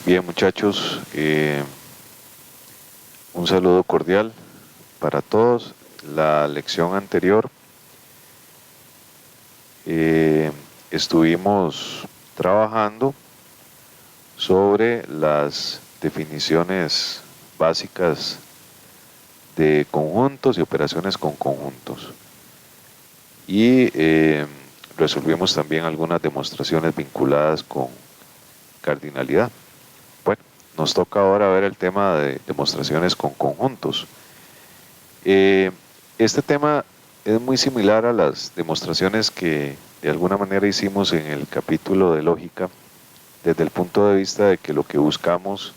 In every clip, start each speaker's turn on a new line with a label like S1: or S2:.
S1: Bien, muchachos, un saludo cordial para todos. La lección anterior estuvimos trabajando sobre las definiciones básicas de conjuntos y operaciones con conjuntos. Y resolvimos también algunas demostraciones vinculadas con cardinalidad. Bueno, nos toca ahora ver el tema de demostraciones con conjuntos. Este tema es muy similar a las demostraciones que de alguna manera hicimos en el capítulo de lógica, desde el punto de vista de que lo que buscamos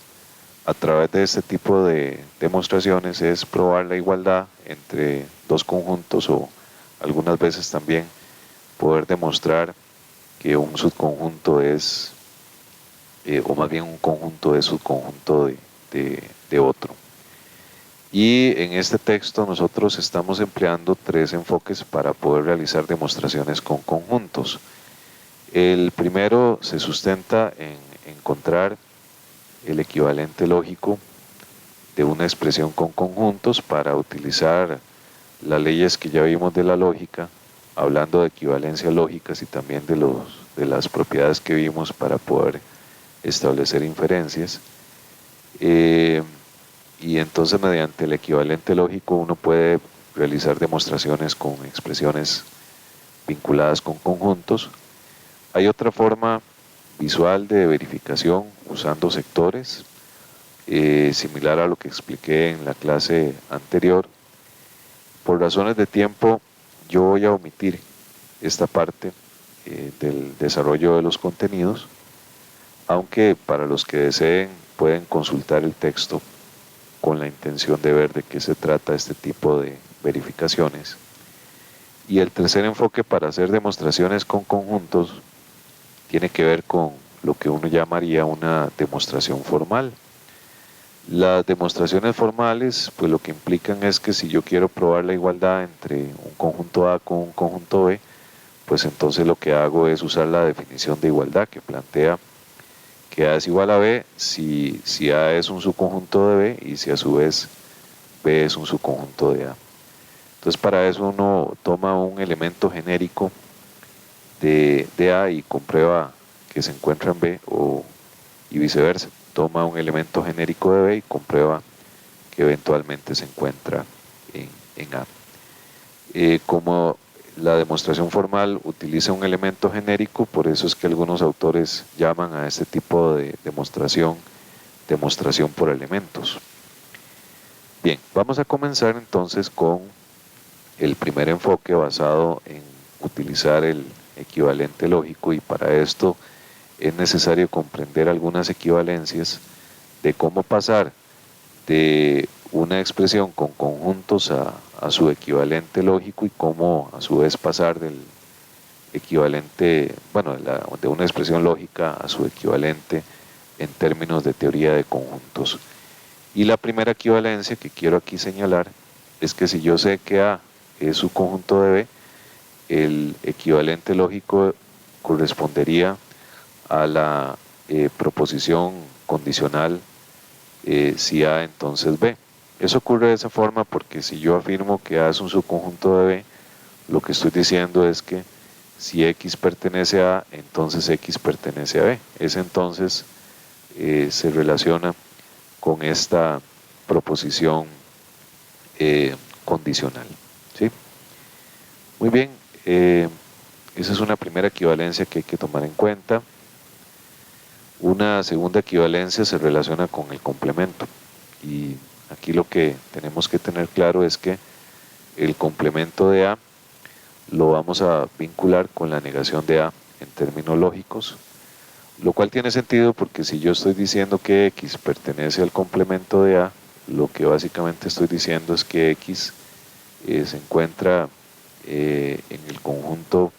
S1: a través de este tipo de demostraciones es probar la igualdad entre dos conjuntos o algunas veces también poder demostrar que un subconjunto es, o más bien un conjunto es subconjunto de otro. Y en este texto nosotros estamos empleando tres enfoques para poder realizar demostraciones con conjuntos. El primero se sustenta en encontrar el equivalente lógico de una expresión con conjuntos para utilizar las leyes que ya vimos de la lógica, hablando de equivalencias lógicas y también de las propiedades que vimos para poder establecer inferencias. Y entonces mediante el equivalente lógico uno puede realizar demostraciones con expresiones vinculadas con conjuntos. Hay otra forma visual de verificación usando sectores, similar a lo que expliqué en la clase anterior. Por razones de tiempo yo voy a omitir esta parte del desarrollo de los contenidos, aunque para los que deseen pueden consultar el texto con la intención de ver de qué se trata este tipo de verificaciones. Y el tercer enfoque para hacer demostraciones con conjuntos tiene que ver con lo que uno llamaría una demostración formal. Las demostraciones formales, pues lo que implican es que si yo quiero probar la igualdad entre un conjunto A con un conjunto B, pues entonces lo que hago es usar la definición de igualdad que plantea que A es igual a B si A es un subconjunto de B y si a su vez B es un subconjunto de A. Entonces para eso uno toma un elemento genérico de A y comprueba que se encuentra en B y viceversa. Toma un elemento genérico de B y comprueba que eventualmente se encuentra en A. Como la demostración formal utiliza un elemento genérico, por eso es que algunos autores llaman a este tipo de demostración por elementos. Bien, vamos a comenzar entonces con el primer enfoque basado en utilizar el equivalente lógico, y para esto es necesario comprender algunas equivalencias de cómo pasar de una expresión con conjuntos a su equivalente lógico y cómo a su vez pasar del equivalente, bueno, de una expresión lógica a su equivalente en términos de teoría de conjuntos. Y la primera equivalencia que quiero aquí señalar es que si yo sé que A es su conjunto de B, el equivalente lógico correspondería a la proposición condicional si A entonces B. Eso ocurre de esa forma porque si yo afirmo que A es un subconjunto de B, lo que estoy diciendo es que si X pertenece a A, entonces X pertenece a B. Ese entonces se relaciona con esta proposición condicional. ¿Sí? Muy bien, esa es una primera equivalencia que hay que tomar en cuenta. Una segunda equivalencia se relaciona con el complemento, y aquí lo que tenemos que tener claro es que el complemento de A lo vamos a vincular con la negación de A en términos lógicos, lo cual tiene sentido porque si yo estoy diciendo que X pertenece al complemento de A, lo que básicamente estoy diciendo es que X se encuentra en el conjunto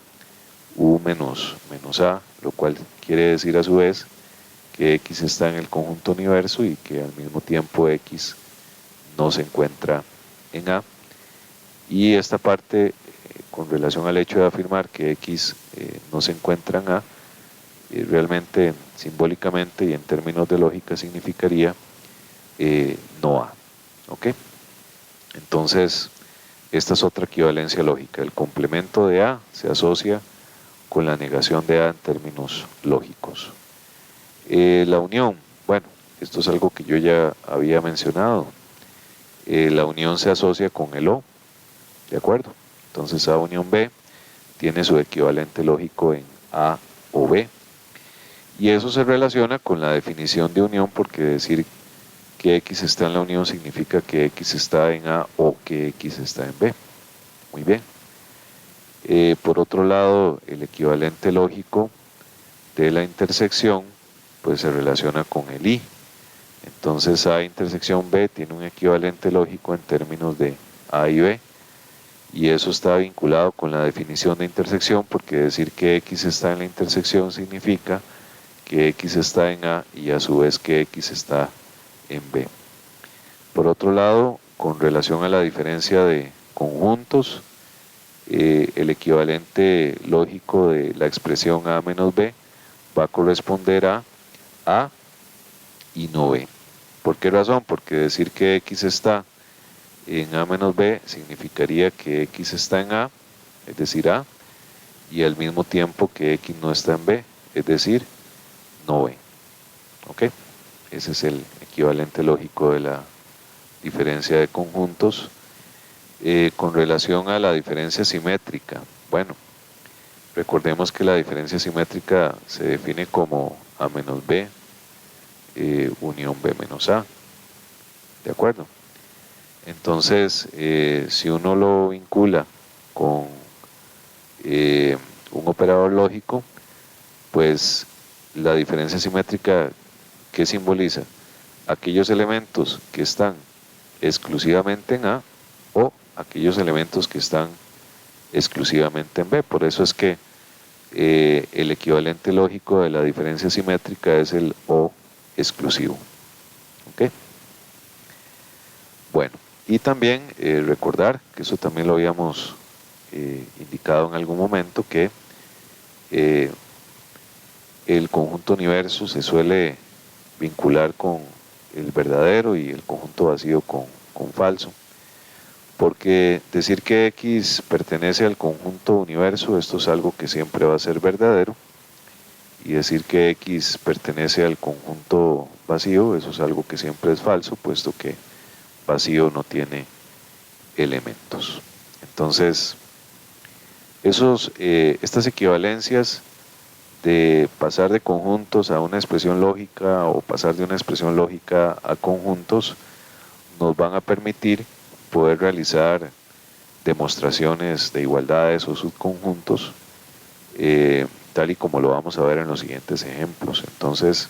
S1: U menos A, lo cual quiere decir a su vez que X está en el conjunto universo y que al mismo tiempo X no se encuentra en A. Y esta parte, con relación al hecho de afirmar que X no se encuentra en A, realmente simbólicamente y en términos de lógica significaría no A. ¿Ok? Entonces, esta es otra equivalencia lógica. El complemento de A se asocia con la negación de A en términos lógicos. La unión, bueno, esto es algo que yo ya había mencionado. La unión se asocia con el O, ¿de acuerdo? Entonces A unión B tiene su equivalente lógico en A o B. Y eso se relaciona con la definición de unión, porque decir que X está en la unión significa que X está en A o que X está en B. Muy bien. Por otro lado, el equivalente lógico de la intersección pues se relaciona con el I. Entonces A intersección B tiene un equivalente lógico en términos de A y B. Y eso está vinculado con la definición de intersección, porque decir que X está en la intersección significa que X está en A y a su vez que X está en B. Por otro lado, con relación a la diferencia de conjuntos, el equivalente lógico de la expresión A menos B va a corresponder a A y no B. ¿Por qué razón? Porque decir que X está en A menos B significaría que X está en A, es decir A, y al mismo tiempo que X no está en B, es decir, no B. ¿Ok? Ese es el equivalente lógico de la diferencia de conjuntos. Con relación a la diferencia simétrica, bueno, recordemos que la diferencia simétrica se define como A menos B unión B menos A, ¿de acuerdo? Entonces, si uno lo vincula con un operador lógico, pues la diferencia simétrica, ¿qué simboliza? Aquellos elementos que están exclusivamente en A o aquellos elementos que están exclusivamente en B. Por eso es que el equivalente lógico de la diferencia simétrica es el O exclusivo. ¿Ok? Bueno, y también recordar, que eso también lo habíamos indicado en algún momento, que el conjunto universo se suele vincular con el verdadero y el conjunto vacío con falso. Porque decir que X pertenece al conjunto universo, esto es algo que siempre va a ser verdadero. Y decir que X pertenece al conjunto vacío, eso es algo que siempre es falso, puesto que vacío no tiene elementos. Entonces, estas equivalencias de pasar de conjuntos a una expresión lógica o pasar de una expresión lógica a conjuntos nos van a permitir poder realizar demostraciones de igualdades o subconjuntos, tal y como lo vamos a ver en los siguientes ejemplos. Entonces,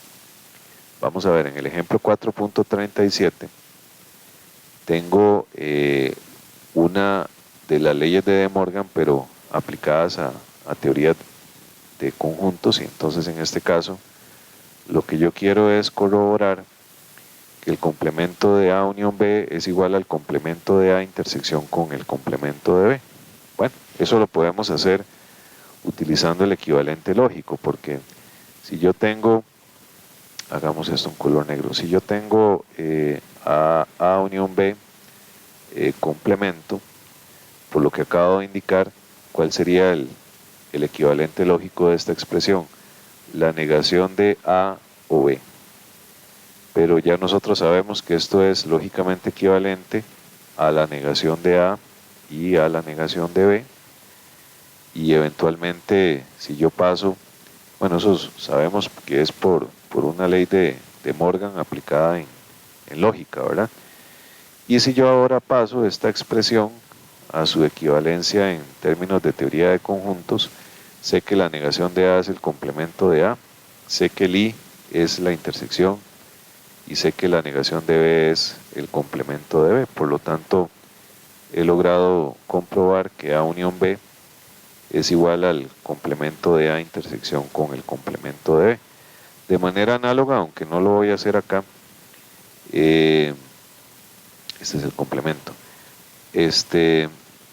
S1: vamos a ver, en el ejemplo 4.37 tengo una de las leyes de De Morgan, pero aplicadas a teoría de conjuntos, y entonces en este caso lo que yo quiero es corroborar que el complemento de A unión B es igual al complemento de A intersección con el complemento de B. Bueno, eso lo podemos hacer utilizando el equivalente lógico, porque si yo tengo, hagamos esto en color negro, si yo tengo A unión B complemento, por lo que acabo de indicar, ¿cuál sería el equivalente lógico de esta expresión? La negación de A o B. Pero ya nosotros sabemos que esto es lógicamente equivalente a la negación de A y a la negación de B. Y eventualmente, si yo paso, bueno, eso sabemos que es por una ley de Morgan aplicada en lógica, ¿verdad? Y si yo ahora paso esta expresión a su equivalencia en términos de teoría de conjuntos, sé que la negación de A es el complemento de A, sé que el I es la intersección y sé que la negación de B es el complemento de B. Por lo tanto, he logrado comprobar que A unión B es igual al complemento de A intersección con el complemento de B. De manera análoga, aunque no lo voy a hacer acá, este es el complemento.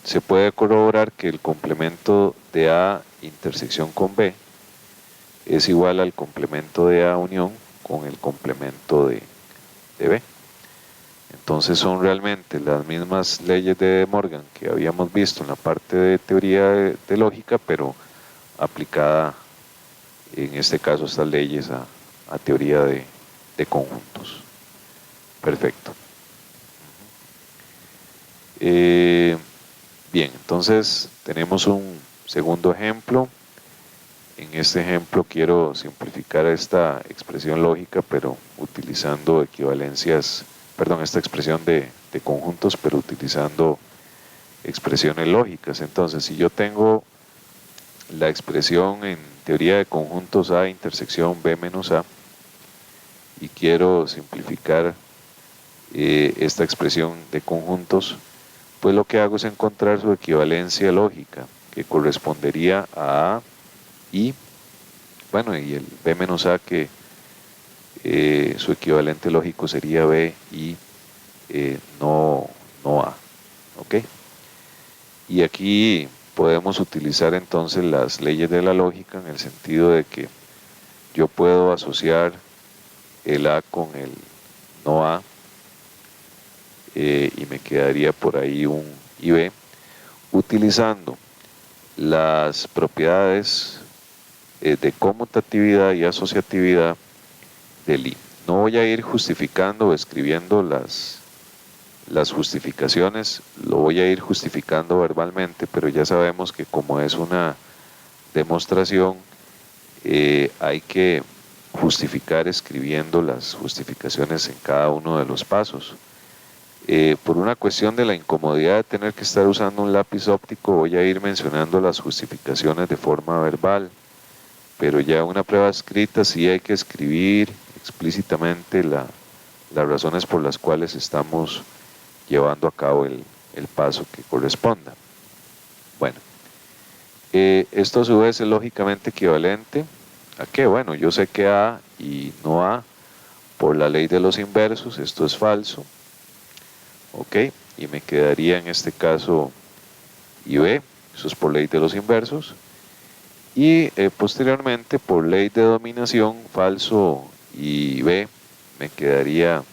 S1: Se puede corroborar que el complemento de A intersección con B es igual al complemento de A unión con el complemento de B. Entonces son realmente las mismas leyes de De Morgan que habíamos visto en la parte de teoría de lógica, pero aplicada en este caso estas leyes a teoría de conjuntos. Perfecto. Bien, entonces tenemos un segundo ejemplo. En este ejemplo quiero simplificar esta expresión lógica, pero utilizando equivalencias, perdón, esta expresión de conjuntos, pero utilizando expresiones lógicas. Entonces, si yo tengo la expresión en teoría de conjuntos A intersección B menos A y quiero simplificar esta expresión de conjuntos, pues lo que hago es encontrar su equivalencia lógica, que correspondería a y, bueno, y el B menos A, que su equivalente lógico sería B y no A. ¿Ok? Y aquí podemos utilizar entonces las leyes de la lógica en el sentido de que yo puedo asociar el A con el no A y me quedaría por ahí un IB utilizando las propiedades de conmutatividad y asociatividad del I. No voy a ir justificando o escribiendo las justificaciones, lo voy a ir justificando verbalmente, pero ya sabemos que como es una demostración, hay que justificar escribiendo las justificaciones en cada uno de los pasos. Por una cuestión de la incomodidad de tener que estar usando un lápiz óptico, voy a ir mencionando las justificaciones de forma verbal, pero ya una prueba escrita sí hay que escribir explícitamente las razones por las cuales estamos llevando a cabo el paso que corresponda. Bueno, esto a su vez es lógicamente equivalente a que, bueno, yo sé que A y no A por la ley de los inversos, esto es falso, ok, y me quedaría en este caso IB, eso es por ley de los inversos, y posteriormente por ley de dominación falso y B me quedaría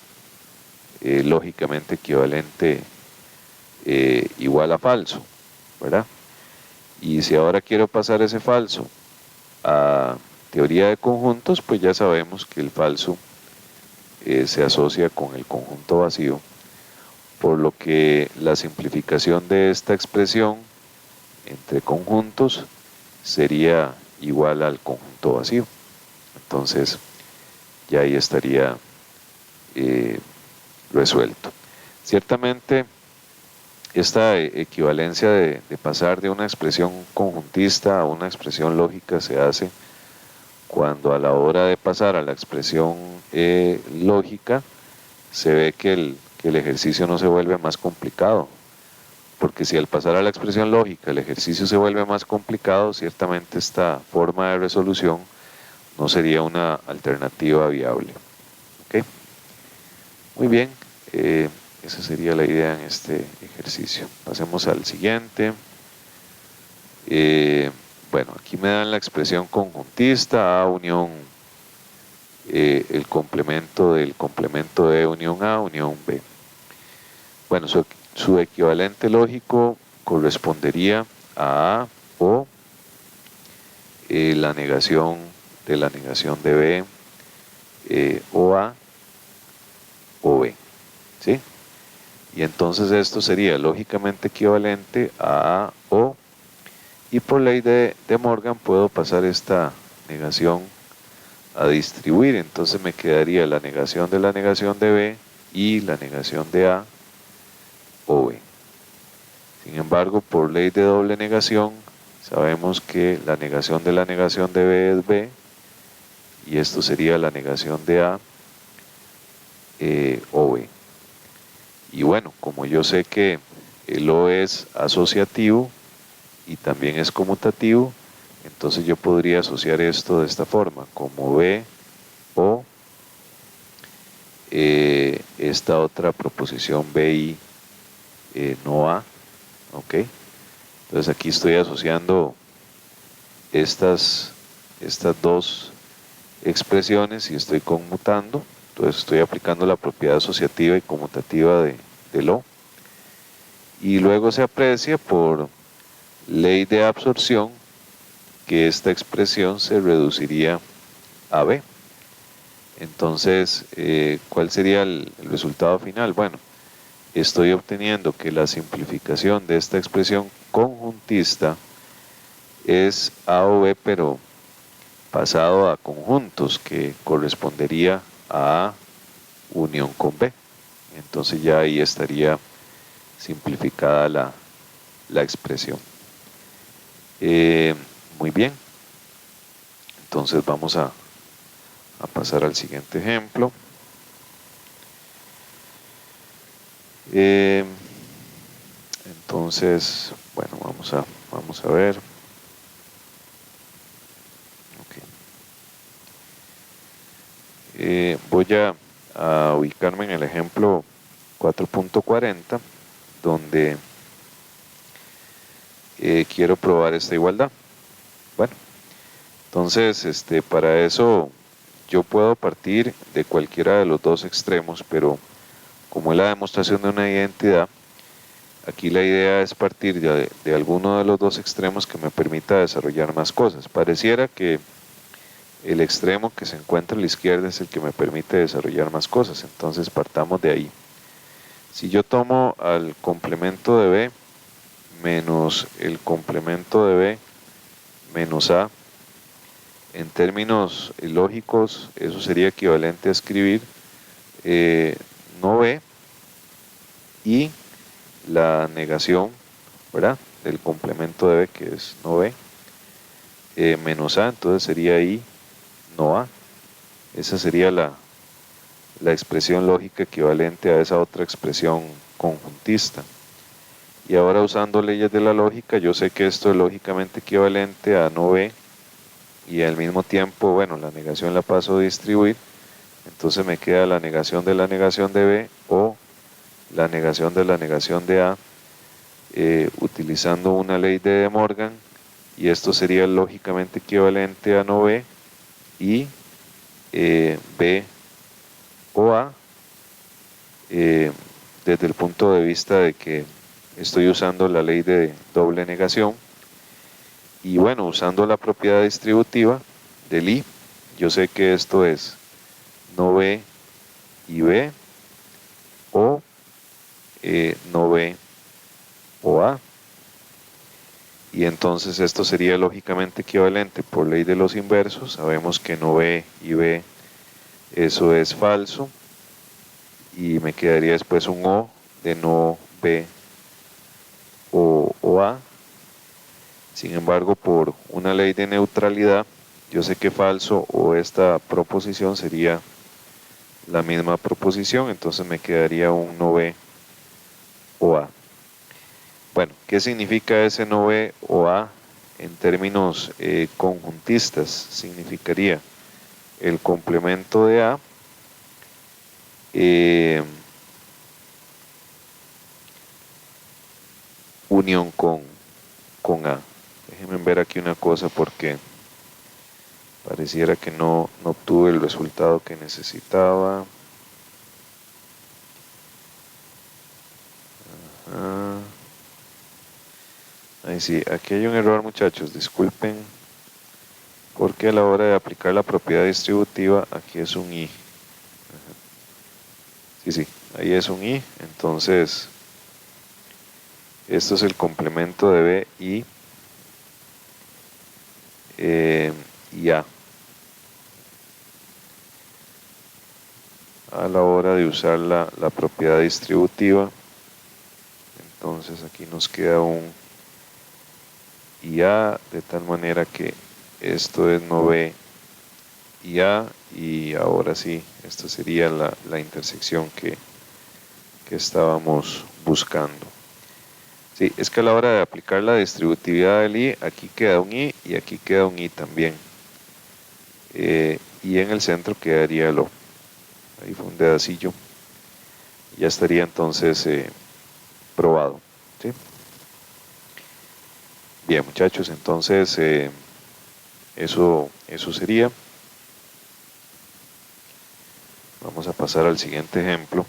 S1: lógicamente equivalente igual a falso, ¿verdad? Y si ahora quiero pasar ese falso a teoría de conjuntos, pues ya sabemos que el falso se asocia con el conjunto vacío, por lo que la simplificación de esta expresión entre conjuntos sería igual al conjunto vacío. Entonces ya ahí estaría resuelto. Ciertamente esta equivalencia de pasar de una expresión conjuntista a una expresión lógica se hace cuando a la hora de pasar a la expresión lógica se ve que el ejercicio no se vuelve más complicado, porque si al pasar a la expresión lógica el ejercicio se vuelve más complicado, ciertamente esta forma de resolución no sería una alternativa viable. ¿Okay? Muy bien, esa sería la idea en este ejercicio. Pasemos al siguiente. Bueno, aquí me dan la expresión conjuntista, A unión el complemento del complemento de unión A, unión B. Bueno, su equivalente lógico correspondería a A o la negación de B, o A o B, ¿sí? Y entonces esto sería lógicamente equivalente a O, y por ley de Morgan puedo pasar esta negación a distribuir, entonces me quedaría la negación de B y la negación de A o B. Sin embargo, por ley de doble negación, sabemos que la negación de B es B, y esto sería la negación de A o B. Y bueno, como yo sé que el O es asociativo y también es conmutativo, entonces yo podría asociar esto de esta forma, como B o esta otra proposición BI no A, ¿ok? Entonces aquí estoy asociando estas estas dos expresiones y estoy conmutando. Entonces estoy aplicando la propiedad asociativa y conmutativa de lo. Y luego se aprecia por ley de absorción que esta expresión se reduciría a b. Entonces, ¿cuál sería el resultado final? Bueno, estoy obteniendo que la simplificación de esta expresión conjuntista es A o B, pero pasado a conjuntos, que correspondería a A unión con B. Entonces ya ahí estaría simplificada la expresión. Muy bien. Entonces vamos a pasar al siguiente ejemplo. Entonces, bueno, vamos a ver. Okay. Voy a ubicarme en el ejemplo 4.40, donde quiero probar esta igualdad. Bueno, entonces para eso yo puedo partir de cualquiera de los dos extremos, pero como es la demostración de una identidad, aquí la idea es partir de alguno de los dos extremos que me permita desarrollar más cosas. Pareciera que el extremo que se encuentra a la izquierda es el que me permite desarrollar más cosas, entonces partamos de ahí. Si yo tomo al complemento de B menos el complemento de B menos A, en términos lógicos eso sería equivalente a escribir no B y la negación, ¿verdad?, del complemento de B, que es no B, menos A, entonces sería I no A. Esa sería la expresión lógica equivalente a esa otra expresión conjuntista. Y ahora, usando leyes de la lógica, yo sé que esto es lógicamente equivalente a no B, y al mismo tiempo, bueno, la negación la paso a distribuir, entonces me queda la negación de B o la negación de A, utilizando una ley de De Morgan, y esto sería lógicamente equivalente a no B y B o A, desde el punto de vista de que estoy usando la ley de doble negación. Y bueno, usando la propiedad distributiva del I, yo sé que esto es no B y B o no B o A. Y entonces esto sería lógicamente equivalente por ley de los inversos. Sabemos que no B y B, eso es falso. Y me quedaría después un O de no B o A. Sin embargo, por una ley de neutralidad, yo sé que falso o esta proposición sería la misma proposición, entonces me quedaría un no B o A. Bueno, ¿qué significa ese no B o A en términos conjuntistas? Significaría el complemento de A unión con A. Déjenme ver aquí una cosa porque pareciera que no obtuve el resultado que necesitaba. Ahí sí, aquí hay un error, muchachos, disculpen, porque a la hora de aplicar la propiedad distributiva, aquí es un I. Sí, ahí es un I, entonces esto es el complemento de B y A. A la hora de usar la propiedad distributiva, entonces aquí nos queda un y A, de tal manera que esto es no B y A, y ahora sí, esta sería la intersección que estábamos buscando. Sí, es que a la hora de aplicar la distributividad del I, aquí queda un I y aquí queda un I también. Y en el centro quedaría el O. Ahí fue un dedacillo. Ya estaría entonces probado. ¿Sí? Bien, muchachos, entonces Eso sería. Vamos a pasar al siguiente ejemplo.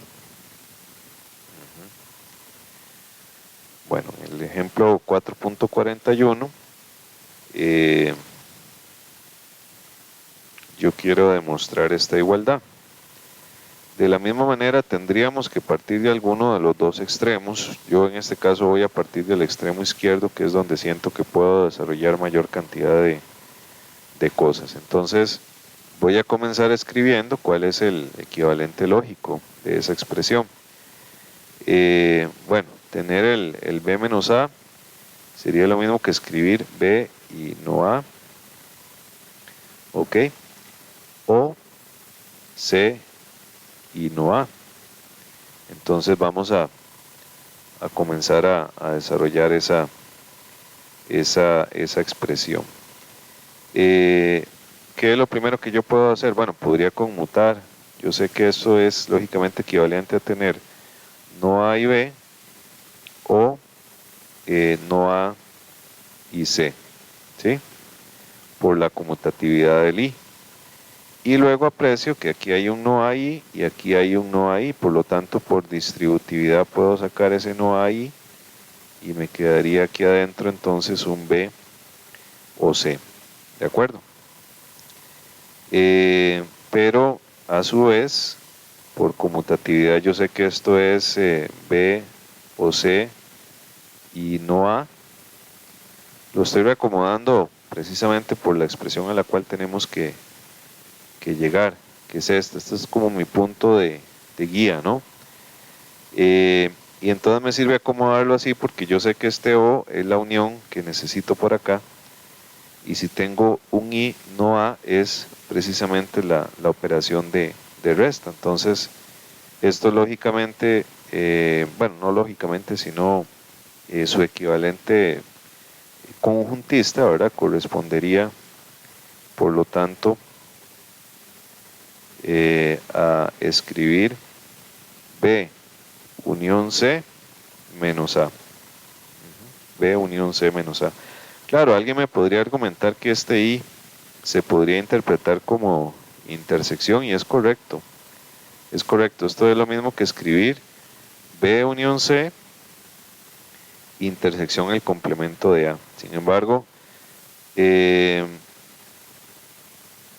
S1: Bueno, el ejemplo 4.41, yo quiero demostrar esta igualdad. De la misma manera tendríamos que partir de alguno de los dos extremos. Yo en este caso voy a partir del extremo izquierdo, que es donde siento que puedo desarrollar mayor cantidad de cosas. Entonces voy a comenzar escribiendo cuál es el equivalente lógico de esa expresión. Bueno, tener el b menos a sería lo mismo que escribir b y no a, ok, o c y no a. Entonces vamos a comenzar a desarrollar esa expresión. ¿Qué es lo primero que yo puedo hacer? Bueno, podría conmutar. Yo sé que esto es lógicamente equivalente a tener no a y b, o no a y c, ¿sí? Por la conmutatividad del i. Y luego aprecio que aquí hay un no a i y aquí hay un no a i, por lo tanto por distributividad puedo sacar ese no a i y me quedaría aquí adentro entonces un b o c, ¿de acuerdo? Pero a su vez, por conmutatividad yo sé que esto es b o c y no a. Lo estoy reacomodando precisamente por la expresión a la cual tenemos que llegar, que es esta. Este es como mi punto de guía, ¿no? Y entonces me sirve acomodarlo así porque yo sé que este O es la unión que necesito por acá. Y si tengo un I no A es precisamente la operación de resta. Entonces esto lógicamente, bueno, no lógicamente, sino su equivalente conjuntista, ¿verdad? Correspondería, por lo tanto, a escribir B unión C menos A. B unión C menos A. Claro, alguien me podría argumentar que este I se podría interpretar como intersección y es correcto. Es correcto. Esto es lo mismo que escribir B unión C intersección el complemento de A. Sin embargo,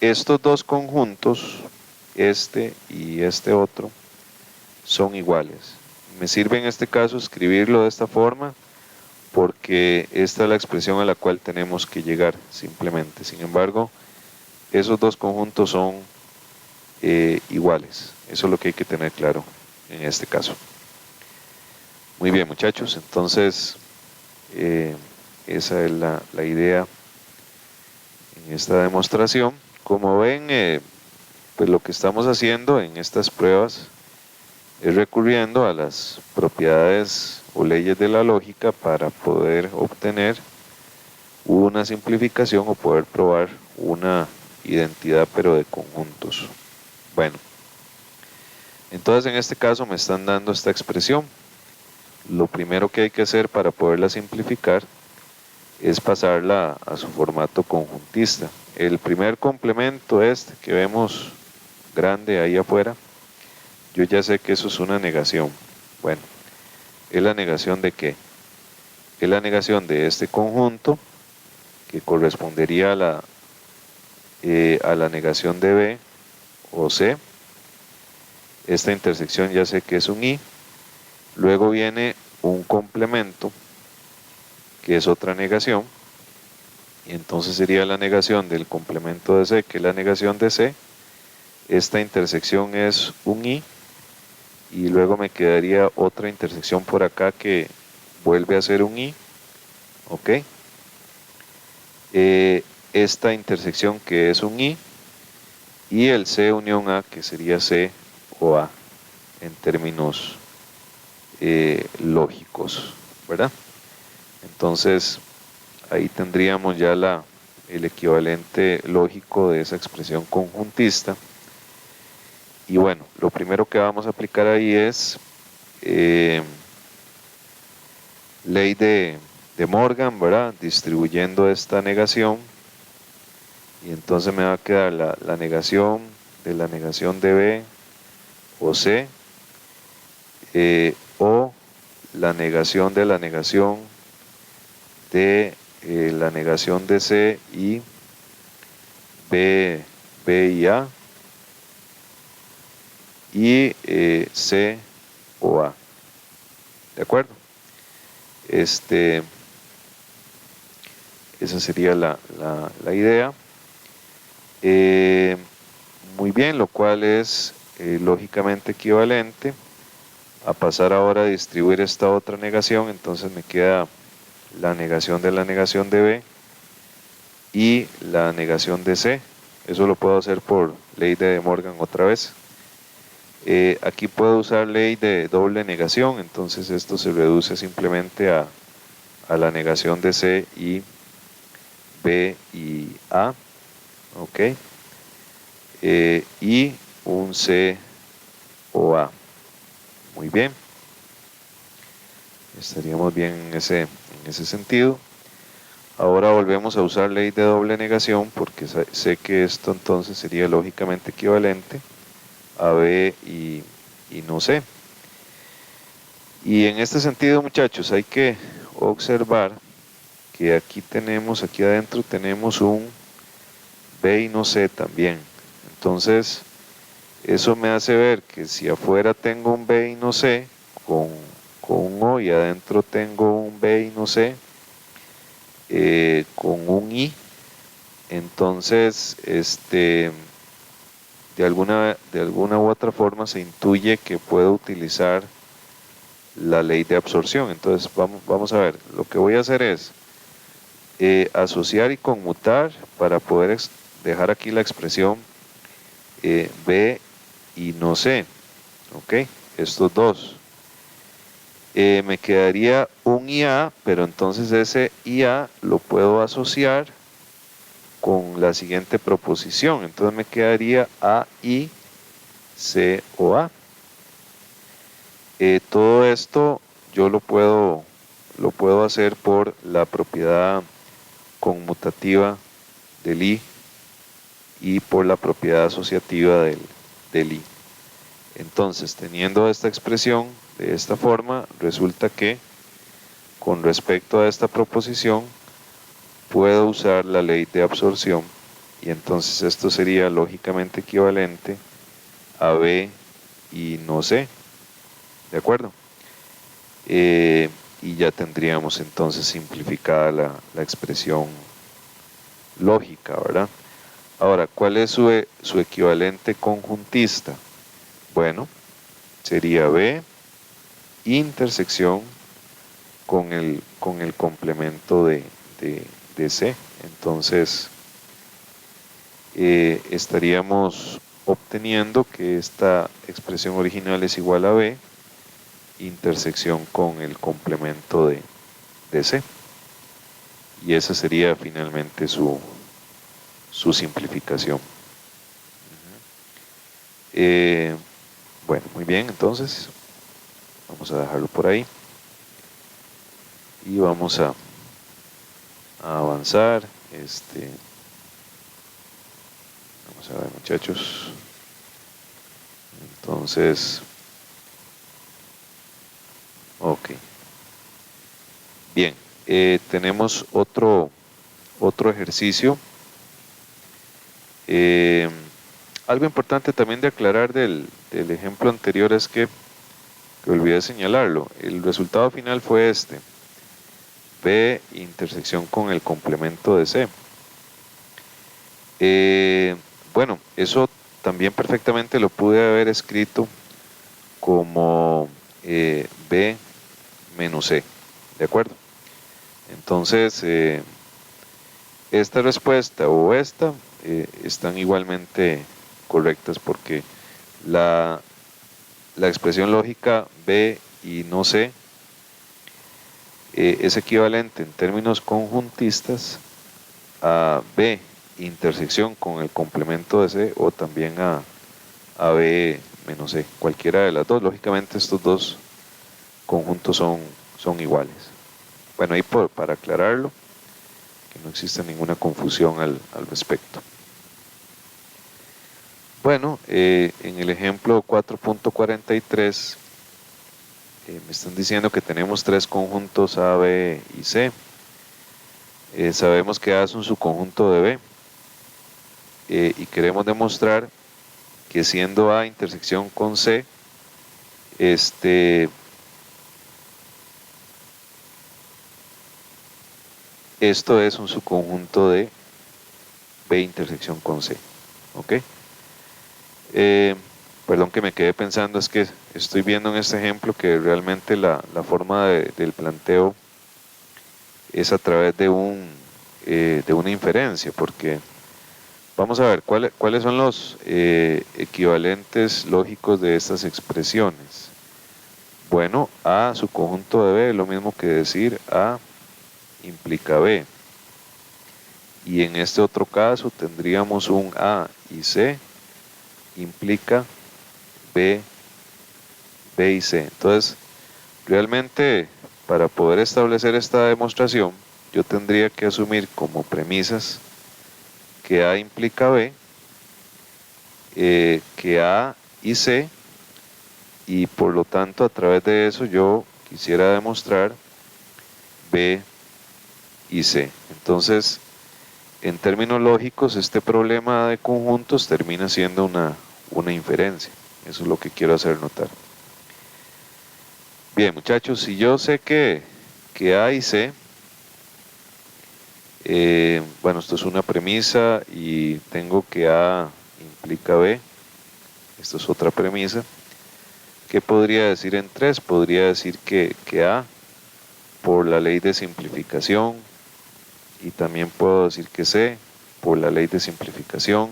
S1: estos dos conjuntos, este y este otro, son iguales. Me sirve en este caso escribirlo de esta forma porque esta es la expresión a la cual tenemos que llegar simplemente. Sin embargo, esos dos conjuntos son iguales. Eso es lo que hay que tener claro en este caso. Muy bien, muchachos, entonces esa es la idea en esta demostración. Como ven, pues lo que estamos haciendo en estas pruebas es recurriendo a las propiedades o leyes de la lógica para poder obtener una simplificación o poder probar una identidad pero de conjuntos. Bueno, entonces en este caso me están dando esta expresión. Lo primero que hay que hacer para poderla simplificar es pasarla a su formato conjuntista. El primer complemento este que vemos grande ahí afuera, yo ya sé que eso es una negación. Bueno, ¿es la negación de qué? Es la negación de este conjunto que correspondería a la negación de B o C. Esta intersección ya sé que es un I. Luego viene un complemento que es otra negación. Y entonces sería la negación del complemento de C, que es la negación de C. Esta intersección es un I. Y luego me quedaría otra intersección por acá que vuelve a ser un I. Ok. Esta intersección que es un I. Y el C unión A, que sería C o A en términos lógicos, ¿verdad? Entonces ahí tendríamos ya el equivalente lógico de esa expresión conjuntista. Y bueno, lo primero que vamos a aplicar ahí es ley de Morgan, ¿verdad? Distribuyendo esta negación y entonces me va a quedar la negación de B o C, o la negación de la negación de C y B y A, y C o A. ¿De acuerdo? Esa sería la idea. Muy bien, lo cual es lógicamente equivalente a pasar ahora a distribuir esta otra negación. Entonces me queda la negación de B y la negación de C. Eso lo puedo hacer por ley de De Morgan otra vez. Aquí puedo usar ley de doble negación, entonces esto se reduce simplemente a la negación de C y B y A, ok, y un C o A. Muy bien, estaríamos bien en ese sentido. Ahora volvemos a usar ley de doble negación porque sé que esto entonces sería lógicamente equivalente a B y no C. Y en este sentido, muchachos, hay que observar que aquí adentro tenemos un B y no C también. Entonces, eso me hace ver que si afuera tengo un B y no C con un O, y adentro tengo un B y no C con un I, entonces de alguna u otra forma se intuye que puedo utilizar la ley de absorción. Entonces vamos a ver, lo que voy a hacer es asociar y conmutar para poder dejar aquí la expresión B y no C, ok, estos dos. Me quedaría un IA, pero entonces ese IA lo puedo asociar con la siguiente proposición. Entonces me quedaría A, I, C o A. Todo esto yo lo puedo hacer por la propiedad conmutativa del I y por la propiedad asociativa del I. Entonces, teniendo esta expresión de esta forma, resulta que con respecto a esta proposición puedo usar la ley de absorción, y entonces esto sería lógicamente equivalente a B y no C, ¿de acuerdo? Y ya tendríamos entonces simplificada la expresión lógica, ¿verdad? Ahora, ¿cuál es su equivalente conjuntista? Bueno, sería B intersección con el complemento de C. Entonces, estaríamos obteniendo que esta expresión original es igual a B intersección con el complemento de C. Y esa sería finalmente su simplificación. Bueno, muy bien, entonces vamos a dejarlo por ahí y vamos a avanzar. Vamos a ver, muchachos. Entonces, ok. Bien, tenemos otro ejercicio. Algo importante también de aclarar del ejemplo anterior es que olvidé señalarlo. El resultado final fue este: B intersección con el complemento de C. Bueno, eso también perfectamente lo pude haber escrito como B menos C, ¿de acuerdo? Entonces, esta respuesta o esta están igualmente correctas porque la expresión lógica B y no C es equivalente en términos conjuntistas a B intersección con el complemento de C, o también a B menos C, cualquiera de las dos. Lógicamente estos dos conjuntos son iguales. Bueno, ahí para aclararlo. que no exista ninguna confusión al respecto. Bueno, en el ejemplo 4.43 me están diciendo que tenemos tres conjuntos A, B y C. Sabemos que A es un subconjunto de B y queremos demostrar que siendo A intersección con C, esto es un subconjunto de B intersección con C. ¿Ok? Perdón que me quedé pensando, es que estoy viendo en este ejemplo que realmente la forma del planteo es a través de una inferencia, porque vamos a ver cuáles son los equivalentes lógicos de estas expresiones. Bueno, A subconjunto de B es lo mismo que decir A implica B. Y en este otro caso tendríamos un A y C implica B y C. Entonces, realmente para poder establecer esta demostración, yo tendría que asumir como premisas que A implica B, que A y C, y por lo tanto a través de eso yo quisiera demostrar B y C. Entonces, en términos lógicos, este problema de conjuntos termina siendo una inferencia. Eso es lo que quiero hacer notar. Bien, muchachos, si yo sé que A y C, bueno, esto es una premisa y tengo que A implica B, esto es otra premisa. ¿Qué podría decir en 3? Podría decir que A, por la ley de simplificación, y también puedo decir que C, por la ley de simplificación,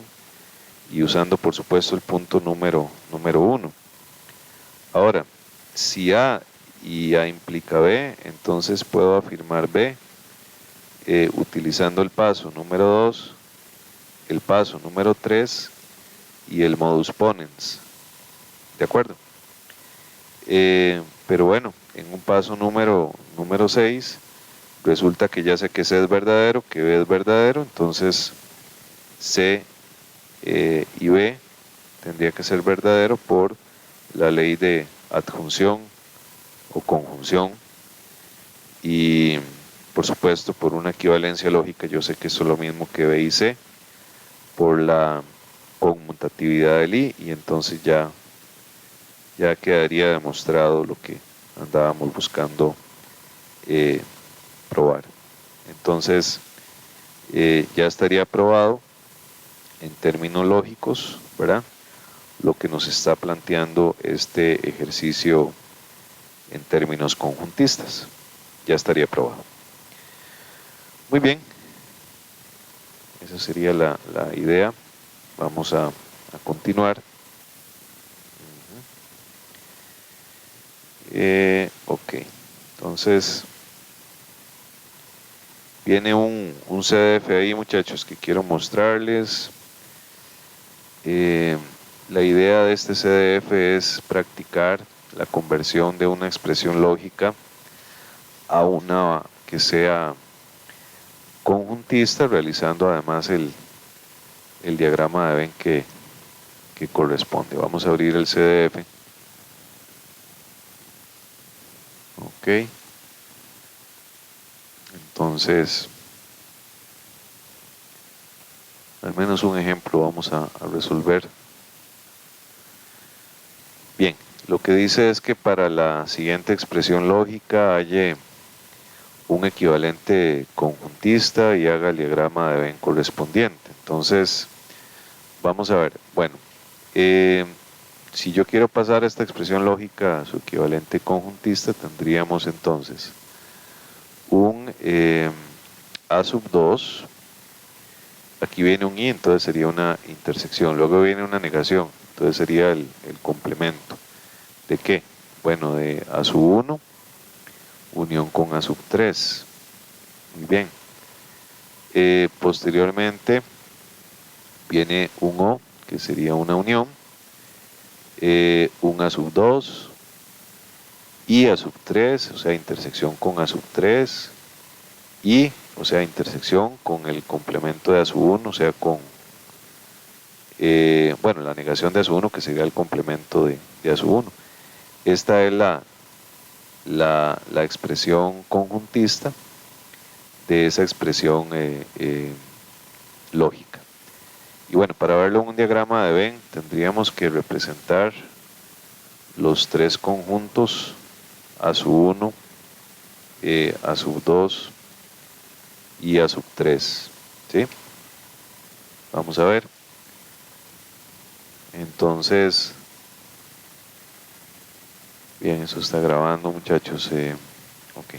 S1: y usando por supuesto el punto número 1. Ahora, si A y A implica B, entonces puedo afirmar B utilizando el paso número 2, el paso número 3 y el modus ponens. ¿De acuerdo? Pero bueno, en un paso número 6, resulta que ya sé que C es verdadero, que B es verdadero, entonces C y B tendría que ser verdadero por la ley de adjunción o conjunción, y por supuesto por una equivalencia lógica yo sé que eso es lo mismo que B y C por la conmutatividad del I, y entonces ya quedaría demostrado lo que andábamos buscando probar. Entonces ya estaría probado en términos lógicos, ¿verdad?, lo que nos está planteando este ejercicio en términos conjuntistas. Ya estaría probado. Muy bien, esa sería la idea. Vamos a continuar. Ok, entonces viene un CDF ahí, muchachos, que quiero mostrarles. La idea de este CDF es practicar la conversión de una expresión lógica a una que sea conjuntista, realizando además el diagrama de Venn que corresponde. Vamos a abrir el CDF. Ok. Entonces, al menos un ejemplo vamos a resolver. Bien, lo que dice es que para la siguiente expresión lógica halle un equivalente conjuntista y haga el diagrama de Venn correspondiente. Entonces, vamos a ver. Bueno, si yo quiero pasar esta expresión lógica a su equivalente conjuntista, tendríamos entonces un A sub 2, aquí viene un I, entonces sería una intersección, luego viene una negación, entonces sería el complemento. ¿De qué? Bueno, de A sub 1 unión con A sub 3. Muy bien. Posteriormente viene un O, que sería una unión, un A sub 2 y A sub 3, o sea, intersección con A sub 3, y o sea, intersección con el complemento de A sub 1, o sea, con, bueno, la negación de A sub 1 que sería el complemento de A sub 1. Esta es la expresión conjuntista de esa expresión lógica. Y bueno, para verlo en un diagrama de Venn tendríamos que representar los tres conjuntos A sub 1, A sub 2 y A sub 3, ¿sí? Vamos a ver. Entonces, bien, eso está grabando, muchachos. Ok.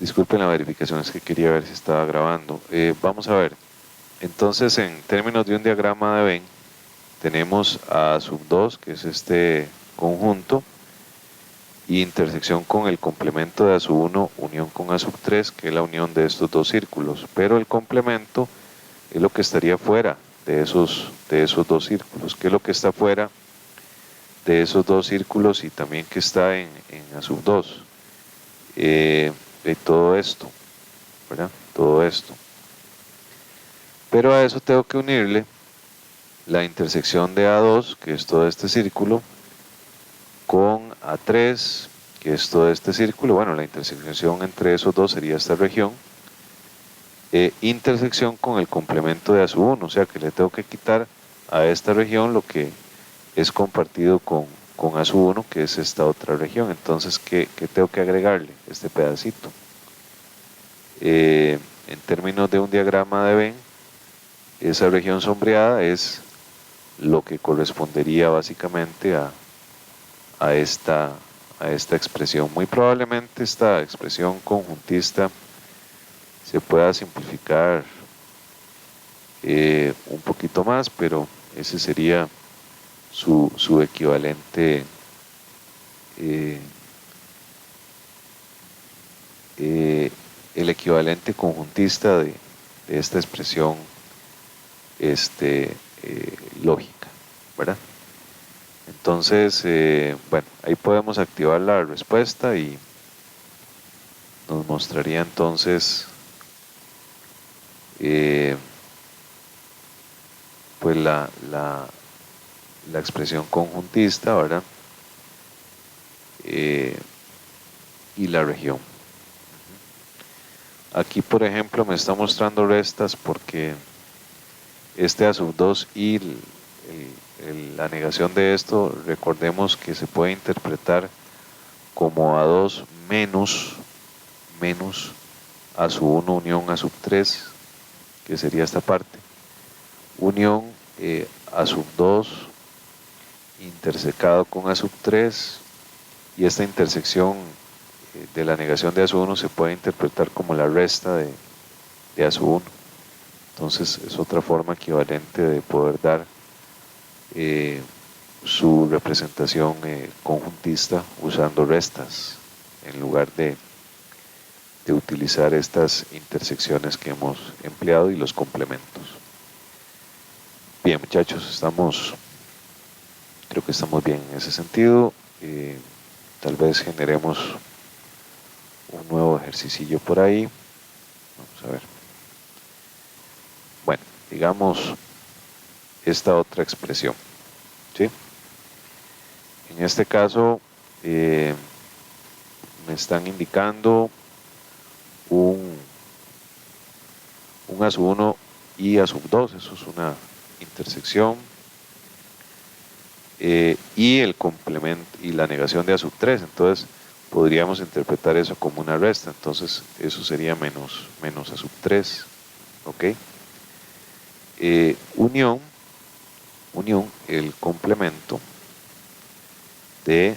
S1: Disculpen la verificación, es que quería ver si estaba grabando. Vamos a ver. Entonces, en términos de un diagrama de Venn, tenemos A sub 2, que es este conjunto, y intersección con el complemento de A sub 1, unión con A sub 3, que es la unión de estos dos círculos. Pero el complemento es lo que estaría fuera de esos dos círculos. ¿Qué es lo que está fuera de esos dos círculos y también que está en A sub 2? De todo esto, ¿verdad? Todo esto. Pero a eso tengo que unirle la intersección de A2, que es todo este círculo, con A3, que es todo este círculo. Bueno, la intersección entre esos dos sería esta región. Intersección con el complemento de A sub 1, o sea que le tengo que quitar a esta región lo que es compartido con A sub 1, que es esta otra región. Entonces, ¿qué tengo que agregarle? Este pedacito. En términos de un diagrama de Venn, esa región sombreada es lo que correspondería básicamente a esta expresión. Muy probablemente esta expresión conjuntista se pueda simplificar un poquito más, pero ese sería su equivalente el equivalente conjuntista de esta expresión lógica, ¿verdad? Entonces, bueno, ahí podemos activar la respuesta y nos mostraría entonces pues la expresión conjuntista, ¿verdad? Y la región. Aquí, por ejemplo, me está mostrando restas porque este A sub 2 y la negación de esto, recordemos que se puede interpretar como A2 menos A sub 1 unión A sub 3, que sería esta parte, unión A sub 2 intersecado con A sub 3, y esta intersección de la negación de A sub 1 se puede interpretar como la resta de A sub 1. Entonces es otra forma equivalente de poder dar su representación conjuntista usando restas en lugar de utilizar estas intersecciones que hemos empleado y los complementos. Bien, muchachos, creo que estamos bien en ese sentido. Tal vez generemos un nuevo ejercicio por ahí. Vamos a ver. Bueno, digamos esta otra expresión, ¿sí? En este caso me están indicando un A sub 1 y A sub 2, eso es una intersección, y el complemento y la negación de A sub 3, entonces podríamos interpretar eso como una resta, entonces eso sería menos A sub 3, ¿ok? Unión, el complemento de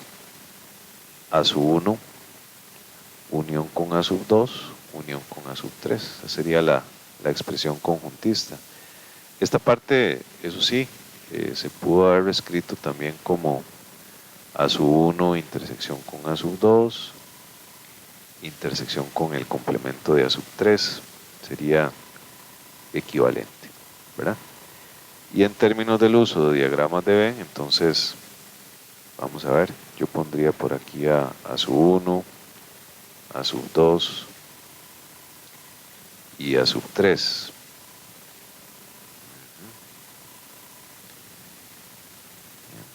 S1: A sub 1, unión con A sub 2, unión con A sub 3, esa sería la expresión conjuntista. Esta parte, eso sí, se pudo haber escrito también como A sub 1 intersección con A sub 2, intersección con el complemento de A sub 3, sería equivalente, ¿verdad? Y en términos del uso de diagramas de Venn, entonces, vamos a ver, yo pondría por aquí a sub 1, A sub 2 y A sub 3.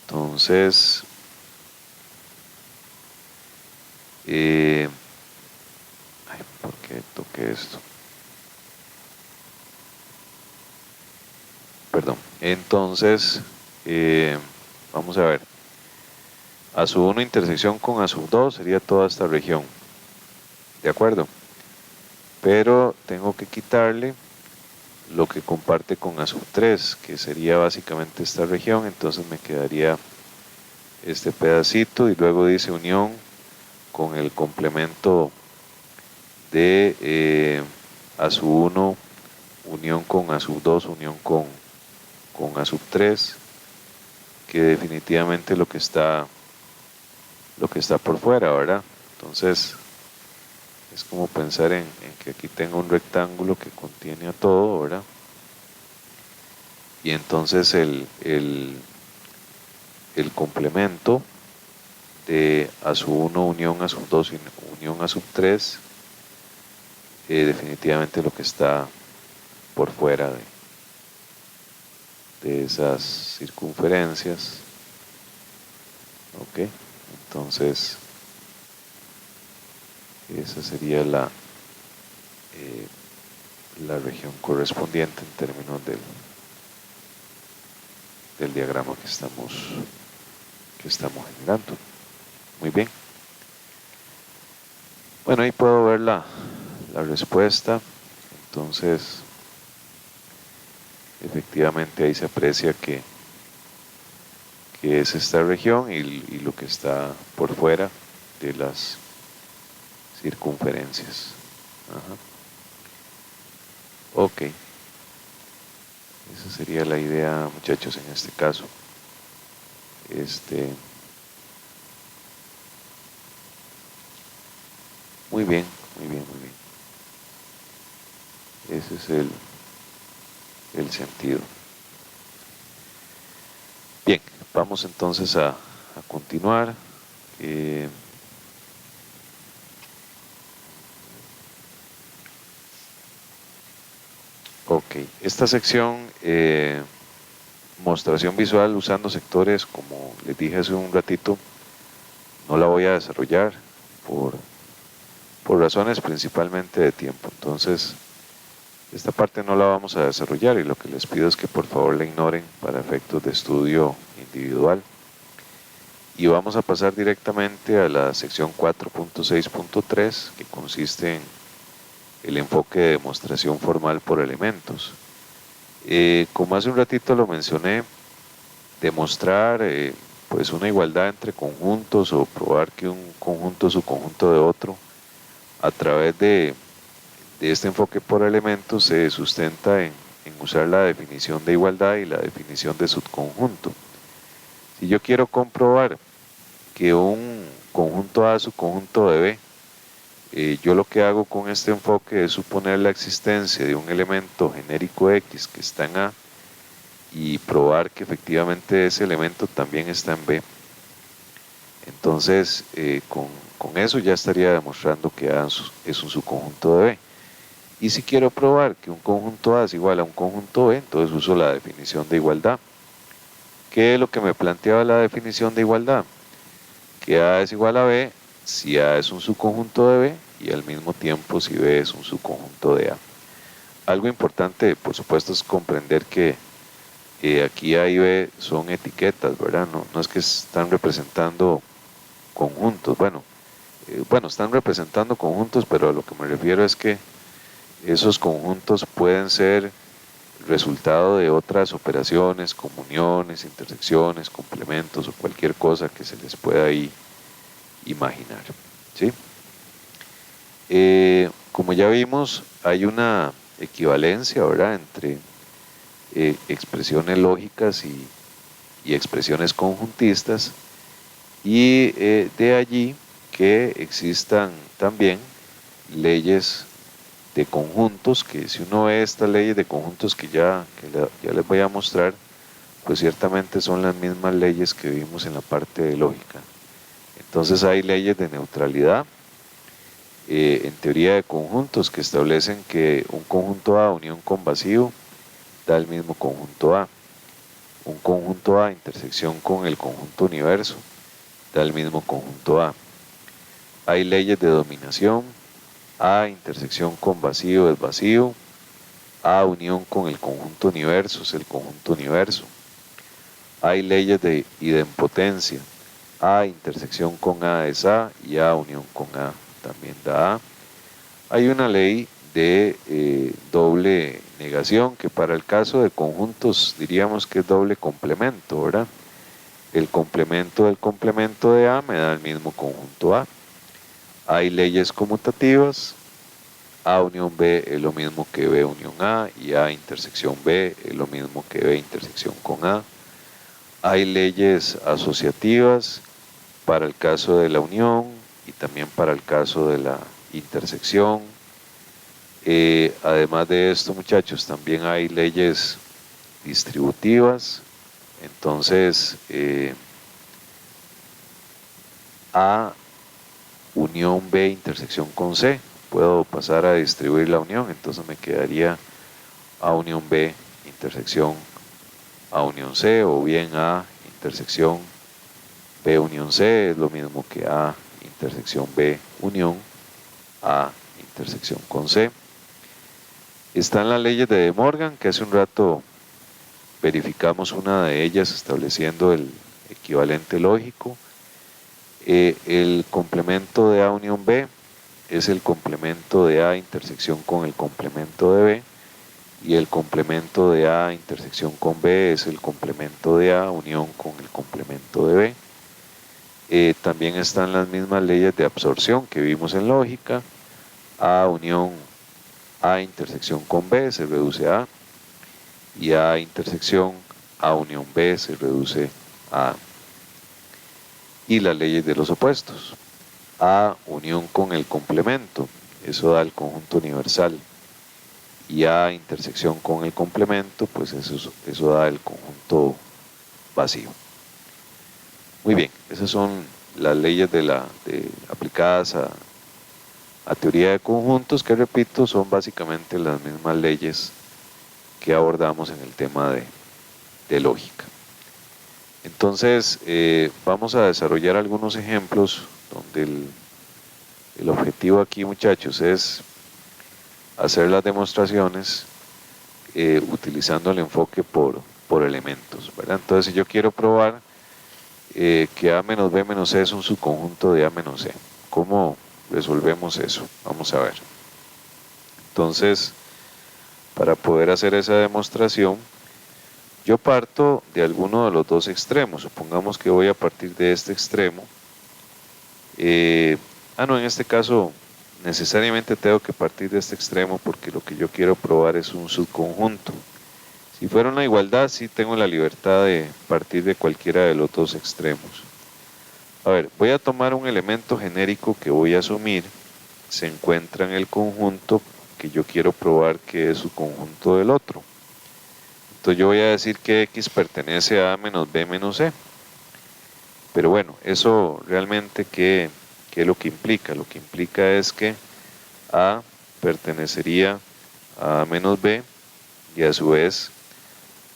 S1: Entonces, ¿por qué toqué esto? Perdón. Entonces, vamos a ver. A sub 1 intersección con A sub 2 sería toda esta región. ¿De acuerdo? Pero tengo que quitarle lo que comparte con A sub 3, que sería básicamente esta región. Entonces me quedaría este pedacito y luego dice unión con el complemento de A sub 1, unión con A sub 2, unión con A sub 3, que definitivamente lo que está por fuera, ¿verdad? Entonces es como pensar en que aquí tengo un rectángulo que contiene a todo, ¿verdad? Y entonces el complemento de A sub 1 unión A sub 2 unión A sub 3 definitivamente lo que está por fuera de esas circunferencias. Ok, entonces esa sería la región correspondiente en términos del diagrama que estamos generando. Muy bien. Bueno, ahí puedo ver la respuesta. Entonces, efectivamente ahí se aprecia que es esta región y lo que está por fuera de las circunferencias. Ajá. Ok. Esa sería la idea, muchachos, en este caso. Muy bien, muy bien, muy bien. Ese es el sentido. Bien, vamos entonces a continuar. Ok, esta sección, mostración visual usando sectores, como les dije hace un ratito, no la voy a desarrollar por razones principalmente de tiempo. Entonces, esta parte no la vamos a desarrollar y lo que les pido es que por favor la ignoren para efectos de estudio individual. Y vamos a pasar directamente a la sección 4.6.3, que consiste en el enfoque de demostración formal por elementos. Como hace un ratito lo mencioné, demostrar pues una igualdad entre conjuntos o probar que un conjunto es subconjunto de otro a través de este enfoque por elementos se sustenta en usar la definición de igualdad y la definición de subconjunto. Si yo quiero comprobar que un conjunto A es subconjunto de B, yo lo que hago con este enfoque es suponer la existencia de un elemento genérico X que está en A y probar que efectivamente ese elemento también está en B. Entonces, con eso ya estaría demostrando que A es un subconjunto de B. Y si quiero probar que un conjunto A es igual a un conjunto B, entonces uso la definición de igualdad. ¿Qué es lo que me planteaba la definición de igualdad? Que A es igual a B si A es un subconjunto de B y al mismo tiempo si B es un subconjunto de A. Algo importante, por supuesto, es comprender que aquí A y B son etiquetas, ¿verdad? No es que están representando conjuntos. Bueno, están representando conjuntos, pero a lo que me refiero es que esos conjuntos pueden ser resultado de otras operaciones, comuniones, intersecciones, complementos o cualquier cosa que se les pueda ahí imaginar. ¿Sí? Como ya vimos, hay una equivalencia, ¿verdad?, entre expresiones lógicas y expresiones conjuntistas, y de allí que existan también leyes de conjuntos, que si uno ve estas leyes de conjuntos que ya les voy a mostrar, pues ciertamente son las mismas leyes que vimos en la parte de lógica. Entonces hay leyes de neutralidad, en teoría de conjuntos que establecen que un conjunto A unión con vacío da el mismo conjunto A. Un conjunto A intersección con el conjunto universo da el mismo conjunto A. Hay leyes de dominación. A intersección con vacío es vacío. A unión con el conjunto universo es el conjunto universo. Hay leyes de idempotencia. A intersección con A es A y A unión con A también da A. Hay una ley de doble negación que para el caso de conjuntos diríamos que es doble complemento, ¿verdad? El complemento del complemento de A me da el mismo conjunto A. Hay leyes conmutativas. A unión B es lo mismo que B unión A y A intersección B es lo mismo que B intersección con A. Hay leyes asociativas para el caso de la unión y también para el caso de la intersección. Además de esto, muchachos, también hay leyes distributivas. Entonces, A unión B intersección con C, puedo pasar a distribuir la unión, entonces me quedaría A unión B intersección A unión C, o bien A intersección B unión C es lo mismo que A intersección B unión A intersección con C. Están las leyes de De Morgan, que hace un rato verificamos una de ellas estableciendo el equivalente lógico. El complemento de A unión B es el complemento de A intersección con el complemento de B, y el complemento de A intersección con B es el complemento de A unión con el complemento de B. También están las mismas leyes de absorción que vimos en lógica. A unión A intersección con B se reduce a A, y A intersección A unión B se reduce a A. Y las leyes de los opuestos. A unión con el complemento, eso da el conjunto universal, y A intersección con el complemento, pues eso da el conjunto vacío. Muy bien, esas son las leyes aplicadas a teoría de conjuntos, que repito, son básicamente las mismas leyes que abordamos en el tema de lógica. Entonces, vamos a desarrollar algunos ejemplos donde el objetivo aquí, muchachos, es hacer las demostraciones utilizando el enfoque por elementos, ¿verdad? Entonces, si yo quiero probar que A menos B menos C es un subconjunto de A menos C, ¿cómo resolvemos eso? Vamos a ver. Entonces, para poder hacer esa demostración, yo parto de alguno de los dos extremos. Supongamos que voy a partir de este extremo. No, en este caso necesariamente tengo que partir de este extremo porque lo que yo quiero probar es un subconjunto. Si fuera una igualdad, sí tengo la libertad de partir de cualquiera de los dos extremos. A ver, voy a tomar un elemento genérico que voy a asumir se encuentra en el conjunto que yo quiero probar que es su conjunto del otro. Entonces yo voy a decir que X pertenece a A menos B menos C. Pero bueno, eso realmente, ¿qué es lo que implica? Lo que implica es que A pertenecería a A menos B y a su vez,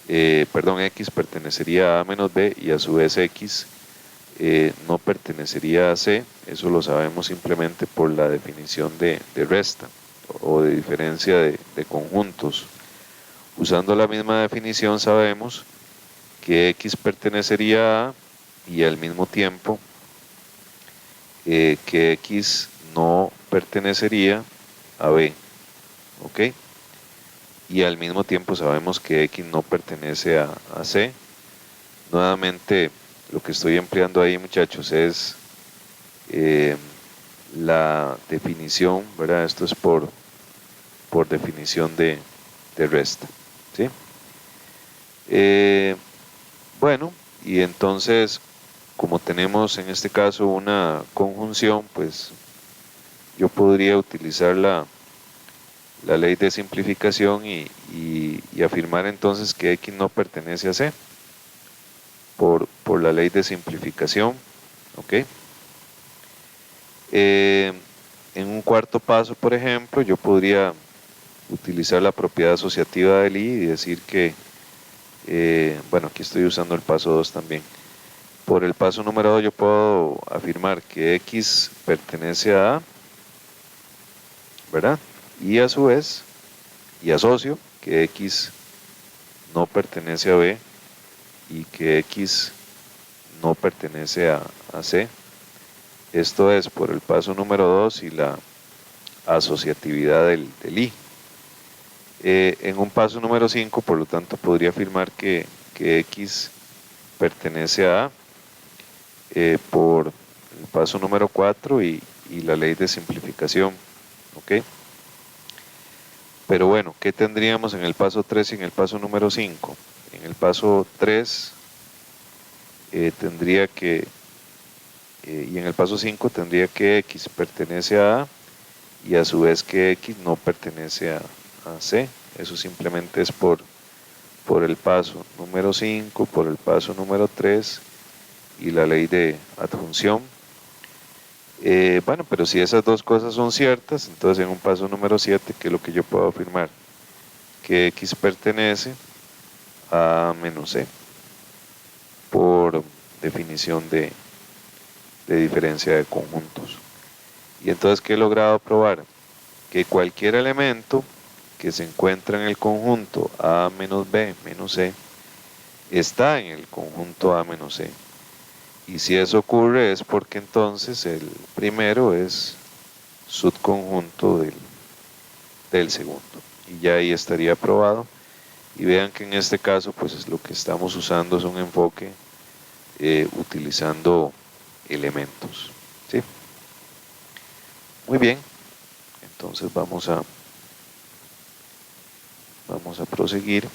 S1: X pertenecería a A menos B y a su vez X no pertenecería a C. Eso lo sabemos simplemente por la definición de resta o de diferencia de conjuntos. Usando la misma definición sabemos que X pertenecería a A y al mismo tiempo que X no pertenecería a B, ¿ok? Y al mismo tiempo sabemos que X no pertenece a C. Nuevamente, lo que estoy empleando ahí, muchachos, es la definición, ¿verdad? Esto es por definición de resta, ¿sí? Bueno, y entonces, como tenemos en este caso una conjunción, pues yo podría utilizar la ley de simplificación y afirmar entonces que X no pertenece a C por la ley de simplificación, ¿ok? En un cuarto paso, por ejemplo, yo podría utilizar la propiedad asociativa del I y decir que, bueno, aquí estoy usando el paso 2 también. Por el paso número 2 yo puedo afirmar que X pertenece a A, ¿verdad? Y a su vez, y asocio que X no pertenece a B y que X no pertenece a C. Esto es por el paso número 2 y la asociatividad del I. En un paso número 5, por lo tanto, podría afirmar que X pertenece a A por el paso número 4 y la ley de simplificación. ¿Ok? Pero bueno, ¿qué tendríamos en el paso 3 y en el paso número 5? En el paso 3 tendría que, y en el paso 5 tendría que X pertenece a A y a su vez que X no pertenece a C. Eso simplemente es por el paso número 5, por el paso número 3 y la ley de adjunción. Bueno, pero si esas dos cosas son ciertas, entonces en un paso número 7, ¿qué es lo que yo puedo afirmar? Que X pertenece a menos C por definición de diferencia de conjuntos. Y entonces, ¿qué he logrado probar? Que cualquier elemento que se encuentra en el conjunto A menos B menos C está en el conjunto A menos C. Y si eso ocurre es porque entonces el primero es subconjunto del segundo. Y ya ahí estaría probado. Y vean que en este caso pues es lo que estamos usando es un enfoque utilizando elementos. ¿Sí? Muy bien. Entonces vamos a proseguir.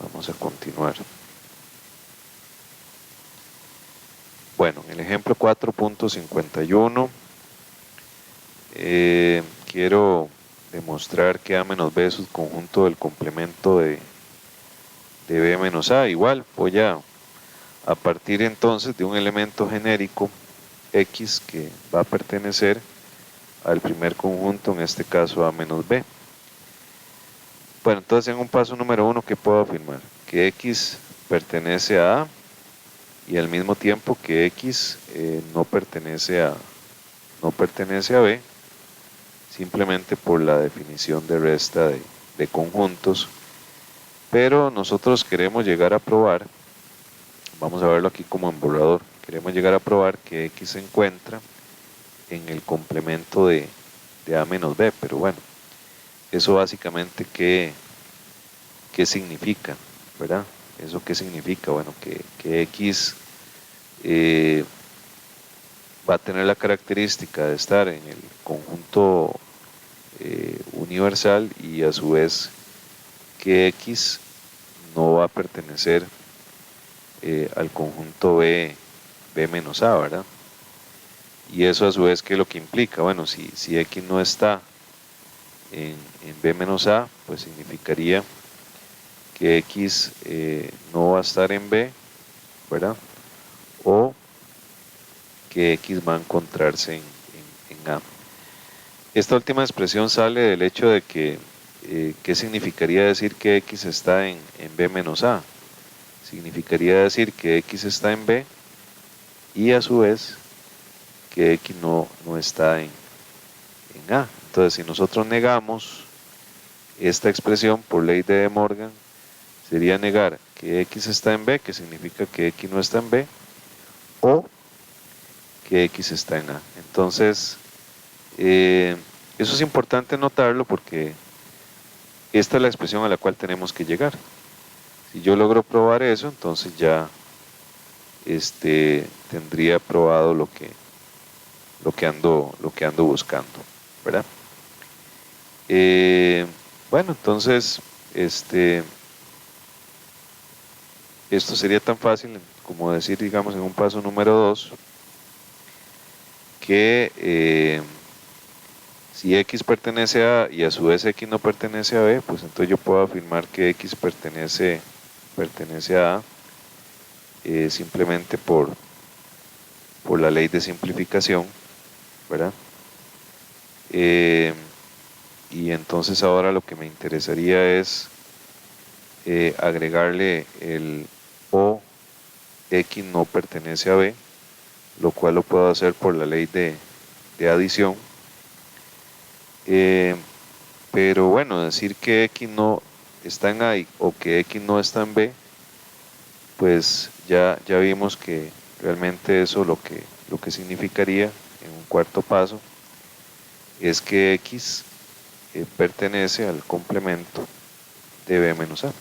S1: Vamos a continuar. Bueno, en el ejemplo 4.51 quiero demostrar que A menos B es subconjunto del complemento de B menos A. Igual voy a partir entonces de un elemento genérico X que va a pertenecer al primer conjunto, en este caso A menos B. Bueno, entonces en un paso número 1, ¿qué puedo afirmar? Que X pertenece a A y al mismo tiempo que X no pertenece a B, simplemente por la definición de resta de conjuntos. Pero nosotros queremos llegar a probar, vamos a verlo aquí como en borrador, queremos llegar a probar que X se encuentra en el complemento de A menos B, pero bueno, eso básicamente ¿qué significa? ¿Verdad? ¿Eso qué significa? Bueno, que X va a tener la característica de estar en el conjunto universal y a su vez que X no va a pertenecer al conjunto B menos A, ¿verdad? Y eso a su vez, ¿qué es lo que implica? Bueno, si X no está en B menos A, pues significaría que X no va a estar en B, ¿verdad? O que X va a encontrarse en A. Esta última expresión sale del hecho de que, ¿qué significaría decir que X está en B menos A? Significaría decir que X está en B y a su vez que X no está en A. Entonces, si nosotros negamos esta expresión por ley de De Morgan, sería negar que X está en B, que significa que X no está en B, o que X está en A. Entonces, eso es importante notarlo porque esta es la expresión a la cual tenemos que llegar. Si yo logro probar eso, entonces ya tendría probado lo que ando buscando, ¿verdad? Bueno, entonces esto sería tan fácil como decir, digamos, en un paso número 2 que si X pertenece a A y a su vez X no pertenece a B, pues entonces yo puedo afirmar que X pertenece a A simplemente por la ley de simplificación, ¿verdad? Y entonces ahora lo que me interesaría es agregarle el O X no pertenece a B, lo cual lo puedo hacer por la ley de adición. Pero bueno, decir que X no está en A o que X no está en B, pues ya vimos que realmente eso lo que significaría en un cuarto paso es que X pertenece al complemento de B menos A.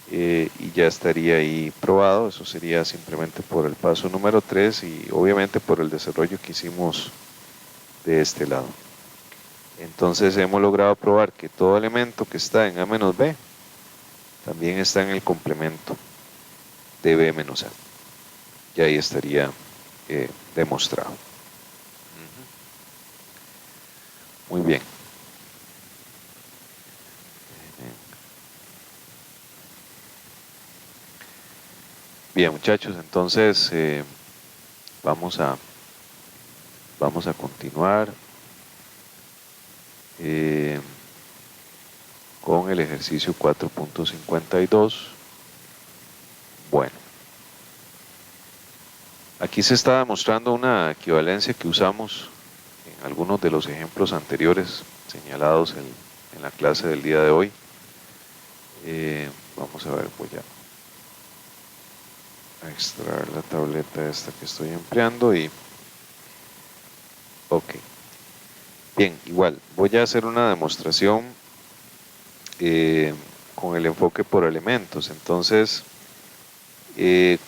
S1: Y ya estaría ahí probado. Eso sería simplemente por el paso número 3 y obviamente por el desarrollo que hicimos de este lado. Entonces hemos logrado probar que todo elemento que está en A menos B también está en el complemento de B menos A. Y ahí estaría demostrado. Muy bien. Bien, muchachos, entonces vamos a continuar con el ejercicio 4.52. Bueno, aquí se está demostrando una equivalencia que usamos en algunos de los ejemplos anteriores señalados en la clase del día de hoy. Vamos a ver, voy a extraer la tableta esta que estoy empleando y ok. Bien, igual, voy a hacer una demostración con el enfoque por elementos. Entonces,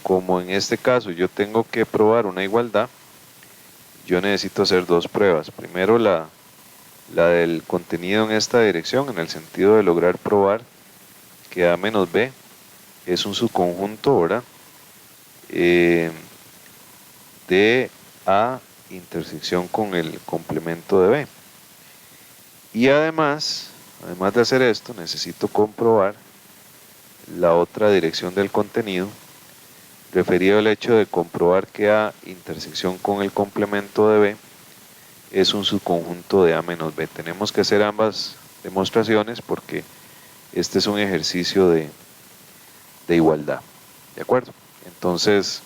S1: como en este caso yo tengo que probar una igualdad, yo necesito hacer dos pruebas. Primero la del contenido en esta dirección, en el sentido de lograr probar que A menos B es un subconjunto, ¿verdad? De A intersección con el complemento de B. Y además de hacer esto, necesito comprobar la otra dirección del contenido, referido al hecho de comprobar que A intersección con el complemento de B es un subconjunto de A menos B. Tenemos que hacer ambas demostraciones porque este es un ejercicio de igualdad. ¿De acuerdo? Entonces,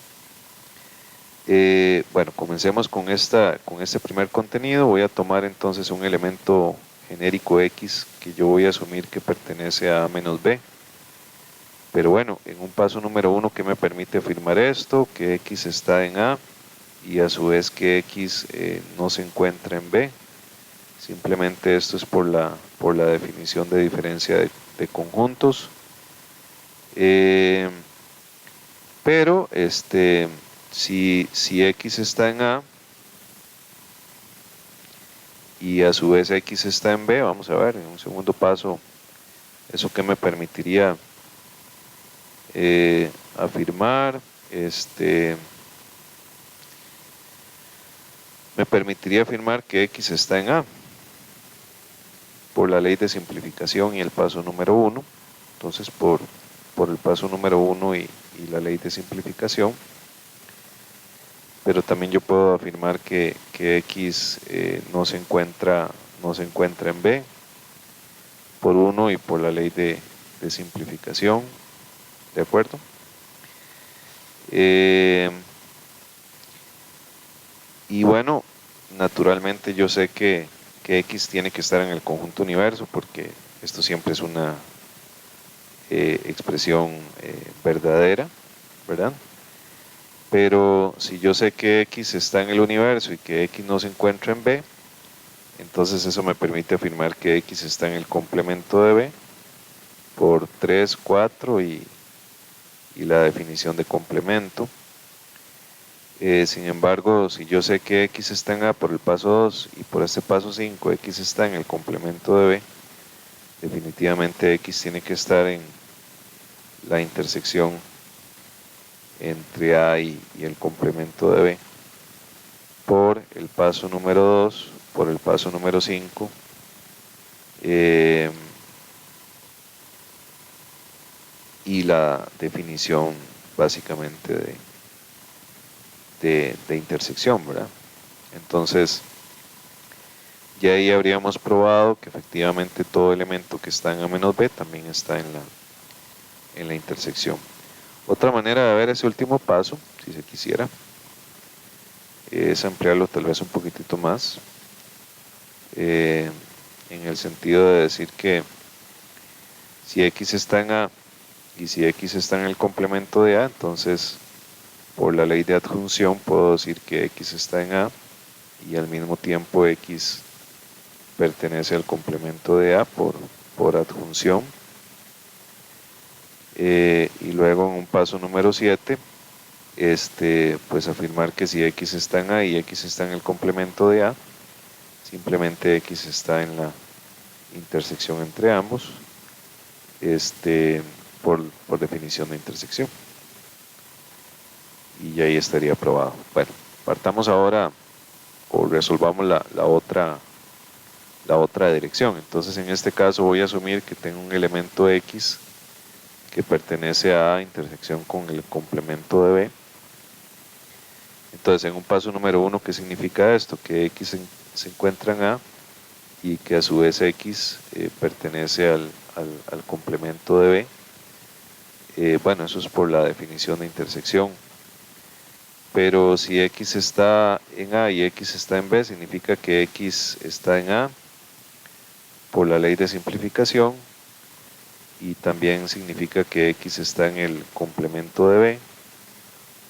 S1: bueno, comencemos con este primer contenido. Voy a tomar entonces un elemento genérico X que yo voy a asumir que pertenece a A menos B. Pero bueno, en un paso número 1 que me permite afirmar esto, que X está en A y a su vez que X no se encuentra en B. Simplemente esto es por la definición de diferencia de conjuntos. Pero si X está en A y a su vez X está en B, vamos a ver en un segundo paso, eso que me permitiría afirmar, me permitiría afirmar que X está en A por la ley de simplificación y el paso número 1. Entonces por el paso número 1 y la ley de simplificación. Pero también yo puedo afirmar que X no se encuentra en B por 1 y por la ley de simplificación. ¿De acuerdo? Y bueno, naturalmente yo sé que X tiene que estar en el conjunto universo porque esto siempre es una expresión verdadera, ¿verdad? Pero si yo sé que X está en el universo y que X no se encuentra en B, entonces eso me permite afirmar que X está en el complemento de B por 3, 4 y la definición de complemento. Sin embargo, si yo sé que X está en A por el paso 2 y por este paso 5 X está en el complemento de B, definitivamente X tiene que estar en la intersección entre A y el complemento de B por el paso número 2, por el paso número 5 y la definición básicamente de intersección, ¿verdad? Entonces, ya ahí habríamos probado que efectivamente todo elemento que está en A menos B también está en la intersección. Otra manera de ver ese último paso, si se quisiera, es ampliarlo tal vez un poquitito más, en el sentido de decir que si X está en A y si X está en el complemento de A, entonces por la ley de adjunción puedo decir que X está en A y al mismo tiempo X pertenece al complemento de A por adjunción. Y luego en un paso número 7, pues afirmar que si X está en A y X está en el complemento de A, simplemente X está en la intersección entre ambos, por definición de intersección. Y ahí estaría aprobado. Bueno, partamos ahora o resolvamos la otra dirección. Entonces en este caso voy a asumir que tengo un elemento X que pertenece a A intersección con el complemento de B. Entonces en un paso número 1, ¿qué significa esto? Que X se encuentra en A y que a su vez X pertenece al complemento de B. Bueno, eso es por la definición de intersección. Pero si X está en A y X está en B, significa que X está en A por la ley de simplificación y también significa que X está en el complemento de B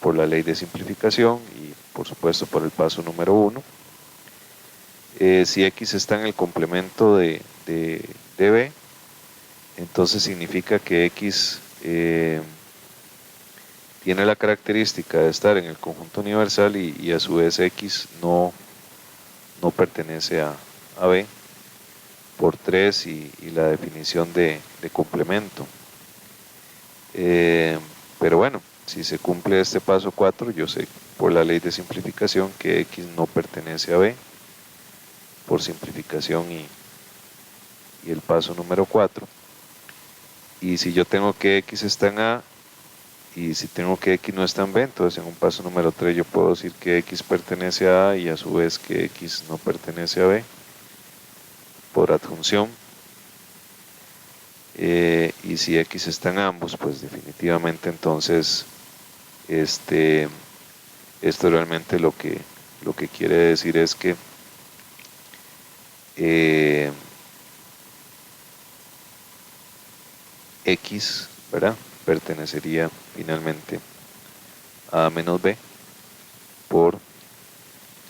S1: por la ley de simplificación y por supuesto por el paso número 1. Si X está en el complemento de B, entonces significa que X tiene la característica de estar en el conjunto universal y a su vez X no pertenece a B por 3 y la definición de complemento. Pero bueno, si se cumple este paso 4, yo sé por la ley de simplificación que X no pertenece a B por simplificación y el paso número 4. Y si yo tengo que X está en A y si tengo que X no está en B, entonces en un paso número 3 yo puedo decir que X pertenece a A y a su vez que X no pertenece a B por adjunción. Y si X está en ambos, pues definitivamente entonces esto realmente lo que quiere decir es que X, ¿verdad?, pertenecería finalmente a A menos B por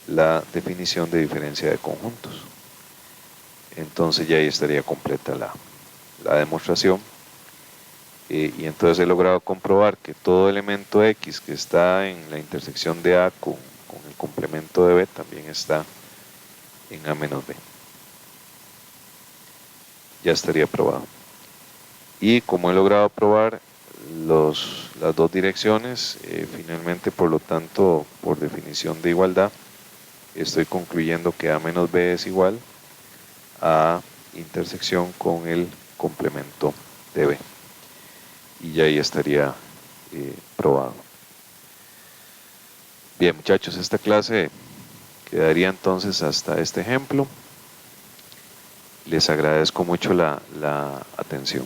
S1: la definición de diferencia de conjuntos. Entonces ya ahí estaría completa la demostración. Y entonces he logrado comprobar que todo elemento X que está en la intersección de A con el complemento de B también está en A menos B. Ya estaría probado. Y como he logrado probar las dos direcciones, finalmente, por lo tanto, por definición de igualdad, estoy concluyendo que A menos B es igual a intersección con el complemento de B. Y ya ahí estaría probado. Bien, muchachos, esta clase quedaría entonces hasta este ejemplo. Les agradezco mucho la atención.